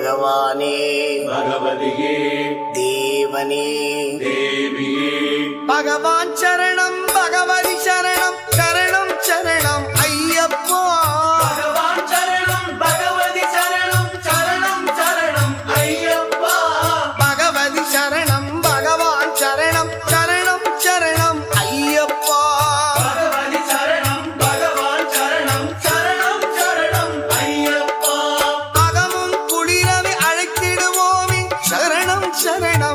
பகவானே பகவதியே தேவனே தேவியே பகவான் சரணம் பகவதி சரணம் சரணம் சரணம் ஐயப்பா பகவான் சரணம் பகவதி சரணம் சரணம் சரணம் ஐயப்பா பகவதி சரணம் பகவான் சரணம் சரணம் சரணம் ஐயப்பா பகவதி சரணம் பகவான் சரணம் சரணம் சரணம் ஐயப்பா அகமும் குளிரவே அழைத்திடுவோமே சரணம் சரணம்